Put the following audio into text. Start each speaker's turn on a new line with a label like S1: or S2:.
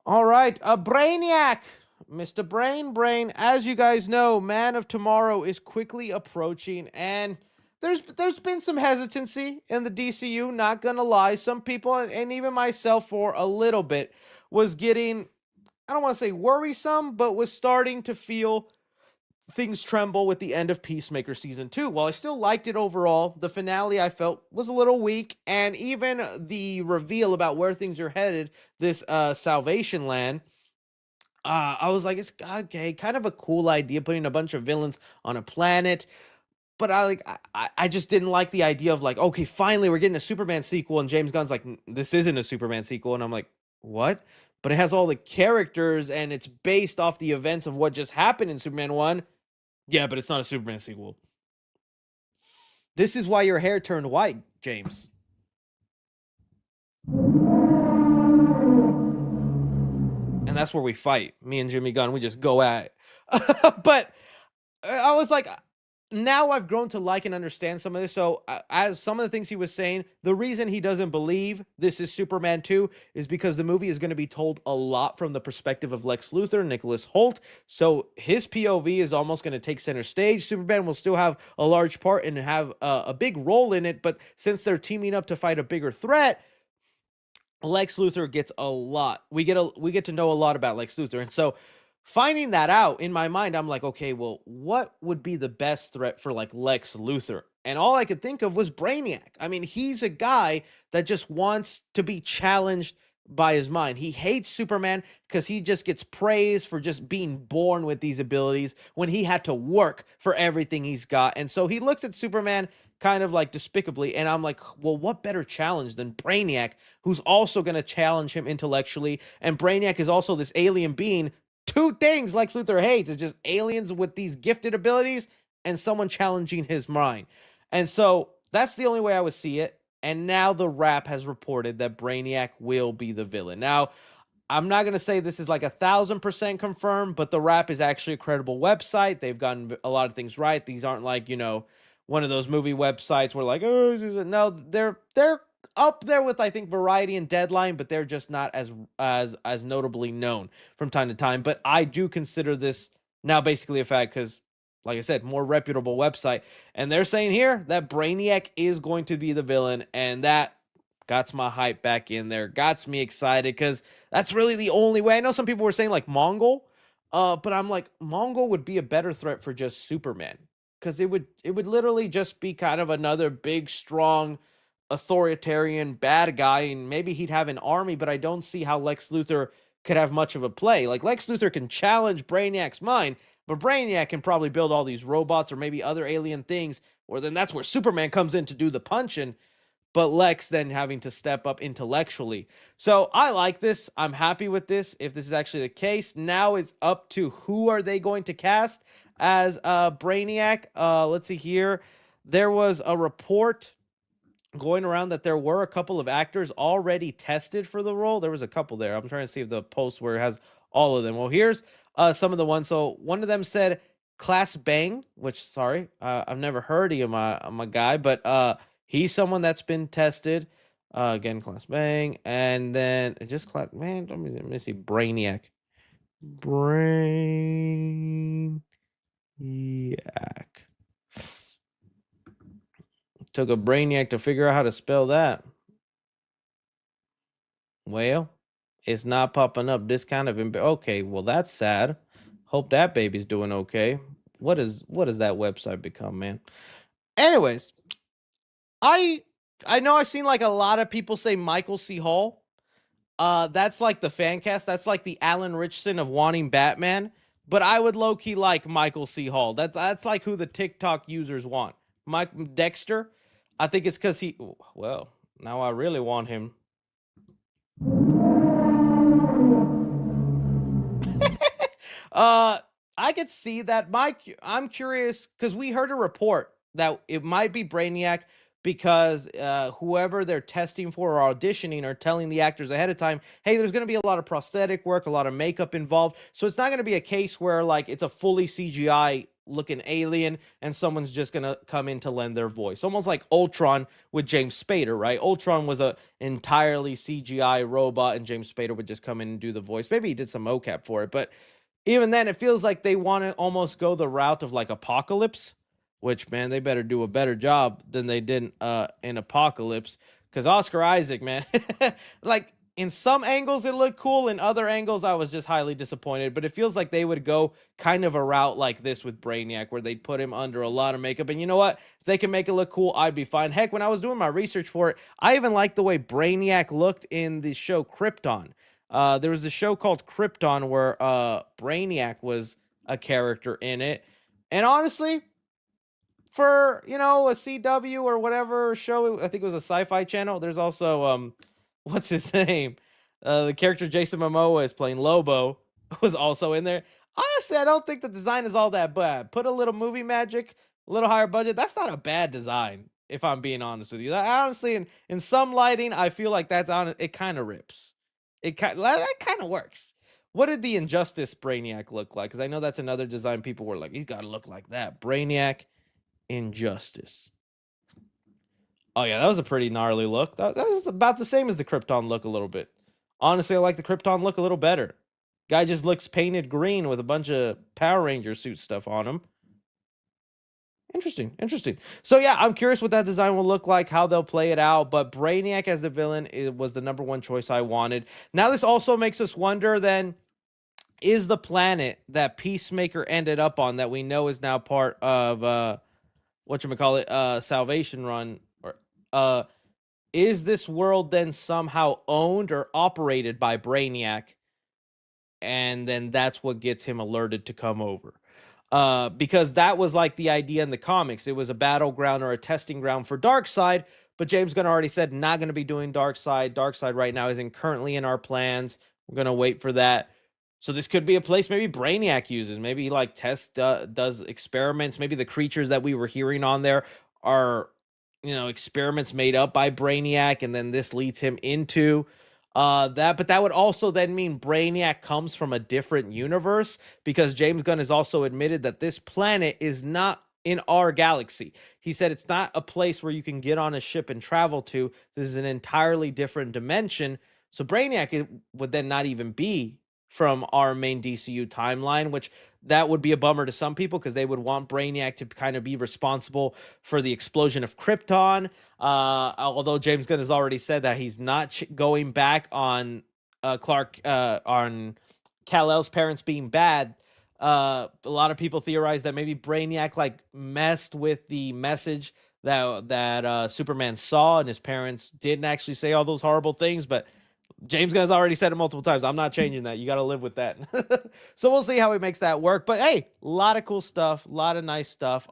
S1: All right, Brainiac, Mr. Brain. As you guys know, Man of Tomorrow is quickly approaching, and there's been some hesitancy in the DCU. Not gonna lie, some people and even myself for a little bit was getting, I don't want to say worrisome, but was starting to feel things tremble with the end of Peacemaker season 2. While I still liked it overall, the finale I felt was a little weak, and even the reveal about where things are headed, this Salvation Land, I was like, it's okay, kind of a cool idea putting a bunch of villains on a planet. But I just didn't like the idea of like, okay, finally we're getting a Superman sequel, and James Gunn's like, This isn't a Superman sequel," and I'm like, what? But it has all the characters, and it's based off the events of what just happened in Superman 1. Yeah, but it's not a Superman sequel. This is why your hair turned white, James. And that's where we fight. Me and Jimmy Gunn, we just go at it. But I was like, now I've grown to like and understand some of this. So, as some of the things he was saying, the reason he doesn't believe this is Superman 2 is because the movie is going to be told a lot from the perspective of Lex Luthor, Nicholas Holt. So, his POV is almost going to take center stage. Superman will still have a large part and have a big role in it. But since they're teaming up to fight a bigger threat, Lex Luthor gets a lot. We get to know a lot about Lex Luthor. And so finding that out in my mind, I'm like, okay, well, what would be the best threat for like Lex Luthor? And all I could think of was Brainiac. I mean, he's a guy that just wants to be challenged by his mind. He hates Superman because he just gets praised for just being born with these abilities when he had to work for everything he's got. And so he looks at Superman kind of like despicably. And I'm like, well, what better challenge than Brainiac, who's also going to challenge him intellectually? And Brainiac is also this alien being. Two things Lex Luthor hates is just aliens with these gifted abilities and someone challenging his mind. And so that's the only way I would see it. And now the Wrap has reported that Brainiac will be the villain. Now, I'm not going to say this is like 1,000% confirmed, but the Wrap is actually a credible website. They've gotten a lot of things right. These aren't like, one of those movie websites where like, oh, no, they're up there with, I think, Variety and Deadline, but they're just not as notably known from time to time. But I do consider this now basically a fact because, like I said, more reputable website, and they're saying here that Brainiac is going to be the villain, and that got my hype back in there, got me excited because that's really the only way. I know some people were saying like Mongol, but I'm like, Mongol would be a better threat for just Superman because it would literally just be kind of another big, strong, authoritarian bad guy, and maybe he'd have an army, but I don't see how Lex Luthor could have much of a play. Like Lex Luthor can challenge Brainiac's mind, but Brainiac can probably build all these robots or maybe other alien things, or then that's where Superman comes in to do the punching, but Lex then having to step up intellectually. So I like this. I'm happy with this. If this is actually the case, now it's up to who are they going to cast as Brainiac. Let's see here. There was a report going around that there were a couple of actors already tested for the role. There was a couple there. I'm trying to see if the post where it has all of them. Well, here's some of the ones. So one of them said Class Bang, which sorry, I've never heard of my guy, but he's someone that's been tested. Again, Class Bang, and then just Class Man. Let me see Brainiac. Brainiac. Took a Brainiac to figure out how to spell that. Well, it's not popping up. This kind of okay. Well, that's sad. Hope that baby's doing okay. What does that website become, man? Anyways, I I know I've seen like a lot of people say Michael C. Hall. That's like the fan cast. That's like the Alan Richardson of wanting Batman. But I would low key like Michael C. Hall. That's like who the TikTok users want. Mike Dexter. I think it's because he. Well, now I really want him. uh, I could see that. Mike, I'm curious because we heard a report that it might be Brainiac because whoever they're testing for or auditioning are telling the actors ahead of time, hey, there's going to be a lot of prosthetic work, a lot of makeup involved. So it's not going to be a case where like it's a fully CGI looking alien, and someone's just gonna come in to lend their voice. Almost like Ultron with James Spader, right? Ultron was a entirely CGI robot, and James Spader would just come in and do the voice. Maybe he did some mocap for it, but even then, it feels like they want to almost go the route of like Apocalypse, which, man, they better do a better job than they did in Apocalypse. Because Oscar Isaac, man, like in some angles it looked cool, in other angles I was just highly disappointed. But it feels like they would go kind of a route like this with Brainiac, where they put him under a lot of makeup. And you know what? If they can make it look cool, I'd be fine. Heck, when I was doing my research for it, I even liked the way Brainiac looked in the show Krypton. There was a show called Krypton where Brainiac was a character in it. And honestly, for, you know, a CW or whatever show, I think it was a Sci-Fi channel. There's also what's his name? The character Jason Momoa is playing, Lobo, was also in there. Honestly, I don't think the design is all that bad. Put a little movie magic, a little higher budget. That's not a bad design, if I'm being honest with you. Honestly, in some lighting, I feel like that's on it kind of rips. That kind of works. What did the Injustice Brainiac look like? Because I know that's another design people were like, he's got to look like that. Brainiac Injustice. Oh yeah, that was a pretty gnarly look. That was about the same as the Krypton look a little bit. Honestly, I like the Krypton look a little better. Guy just looks painted green with a bunch of Power Ranger suit stuff on him. Interesting, interesting. So yeah, I'm curious what that design will look like, how they'll play it out. But Brainiac as the villain, it was the number 1 choice I wanted. Now this also makes us wonder then, is the planet that Peacemaker ended up on, that we know is now part of whatchamacallit, Salvation Run, or is this world then somehow owned or operated by Brainiac? And then that's what gets him alerted to come over. Because that was like the idea in the comics. It was a battleground or a testing ground for Darkseid, but James Gunn already said not going to be doing Darkseid. Darkseid right now isn't currently in our plans. We're going to wait for that. So this could be a place maybe Brainiac uses. Maybe he like does experiments. Maybe the creatures that we were hearing on there are, you know, experiments made up by Brainiac, and then this leads him into that. But that would also then mean Brainiac comes from a different universe, because James Gunn has also admitted that this planet is not in our galaxy. He said it's not a place where you can get on a ship and travel to. This is an entirely different dimension. So Brainiac would then not even be from our main DCU timeline, which that would be a bummer to some people, because they would want Brainiac to kind of be responsible for the explosion of Krypton. Although James Gunn has already said that he's not going back on on Kal-El's parents being bad. A lot of people theorize that maybe Brainiac like messed with the message that Superman saw, and his parents didn't actually say all those horrible things, but James Gunn has already said it multiple times. I'm not changing that. You got to live with that. So we'll see how he makes that work. But hey, a lot of cool stuff, a lot of nice stuff.